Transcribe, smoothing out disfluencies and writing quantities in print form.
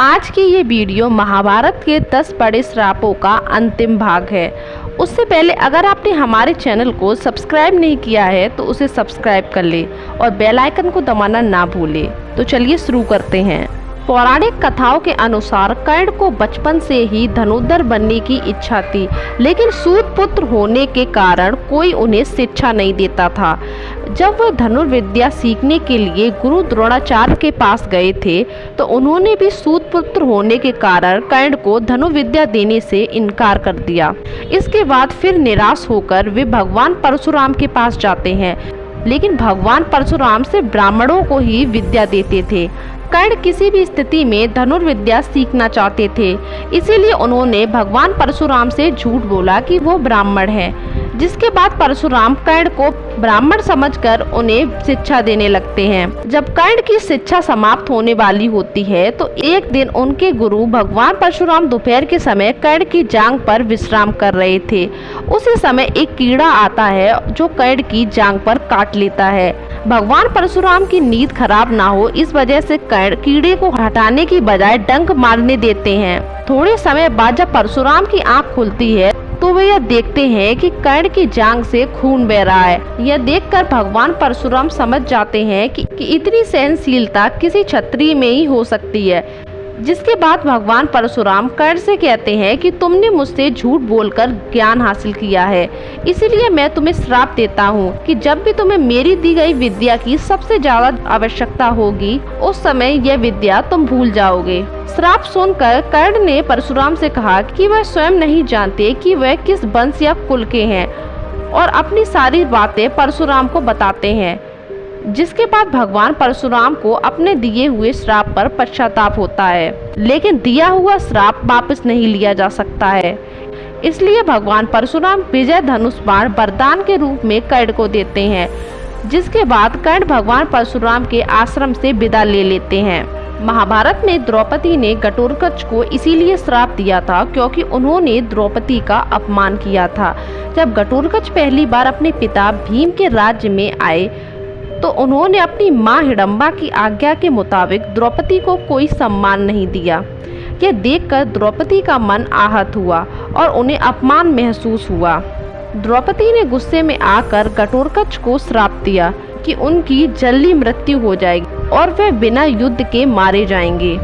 आज की ये वीडियो महाभारत के 10 बड़े श्रापों का अंतिम भाग है। उससे पहले अगर आपने हमारे चैनल को सब्सक्राइब नहीं किया है तो उसे सब्सक्राइब कर ले और बेल आइकन को दबाना ना भूले। तो चलिए शुरू करते हैं। पौराणिक कथाओं के अनुसार कर्ण को बचपन से ही धनुर्धर बनने की इच्छा थी, लेकिन सूत पुत्र होने के कारण कोई उन्हें शिक्षा नहीं देता था। जब वह धनुर्विद्या सीखने के लिए गुरु द्रोणाचार्य के पास गए थे तो उन्होंने भी सूत पुत्र होने के कारण कर्ण को धनुर्विद्या देने से इनकार कर दिया। इसके बाद फिर निराश होकर वे भगवान परशुराम के पास जाते हैं, लेकिन भगवान परशुराम से ब्राह्मणों को ही विद्या देते थे। कर्ण किसी भी स्थिति में धनुर्विद्या सीखना चाहते थे, इसीलिए उन्होंने भगवान परशुराम से झूठ बोला कि वो ब्राह्मण हैं। जिसके बाद परशुराम कर्ण को ब्राह्मण समझकर उन्हें शिक्षा देने लगते हैं। जब कर्ण की शिक्षा समाप्त होने वाली होती है तो एक दिन उनके गुरु भगवान परशुराम दोपहर के समय कर्ण की जांघ पर विश्राम कर रहे थे। उसी समय एक कीड़ा आता है जो कर्ण की जांघ पर काट लेता है। भगवान परशुराम की नींद खराब ना हो इस वजह से कर्ण कीड़े को हटाने की बजाय डंक मारने देते हैं। थोड़े समय बाद जब परशुराम की आंख खुलती है तो वे यह देखते हैं कि कर्ण की जांघ से खून बह रहा है। यह देखकर भगवान परशुराम समझ जाते हैं कि इतनी सहनशीलता किसी क्षत्रिय में ही हो सकती है। जिसके बाद भगवान परशुराम कर्ण से कहते हैं कि तुमने मुझसे झूठ बोलकर ज्ञान हासिल किया है, इसीलिए मैं तुम्हें श्राप देता हूँ कि जब भी तुम्हें मेरी दी गई विद्या की सबसे ज्यादा आवश्यकता होगी उस समय यह विद्या तुम भूल जाओगे। श्राप सुनकर कर्ण ने परशुराम से कहा कि वह स्वयं नहीं जानते कि वह किस वंश या कुल के हैं और अपनी सारी बातें परशुराम को बताते हैं। जिसके बाद भगवान परशुराम को अपने दिए हुए श्राप पर पश्चाताप होता है, लेकिन दिया हुआ श्राप वापस नहीं लिया जा सकता है। इसलिए भगवान परशुराम विजय धनुष बाण वरदान के रूप में कर्ण को देते हैं। जिसके बाद कर्ण भगवान परशुराम के आश्रम से विदा ले लेते हैं। महाभारत में द्रौपदी ने घटोत्कच को इसीलिए श्राप दिया था क्योंकि उन्होंने द्रौपदी का अपमान किया था। जब घटोत्कच पहली बार अपने पिता भीम के राज्य में आए तो उन्होंने अपनी मां हिडंबा की आज्ञा के मुताबिक द्रौपदी को कोई सम्मान नहीं दिया। यह देखकर द्रौपदी का मन आहत हुआ और उन्हें अपमान महसूस हुआ। द्रौपदी ने गुस्से में आकर घटोत्कच को श्राप दिया कि उनकी जल्दी मृत्यु हो जाएगी और वे बिना युद्ध के मारे जाएंगे।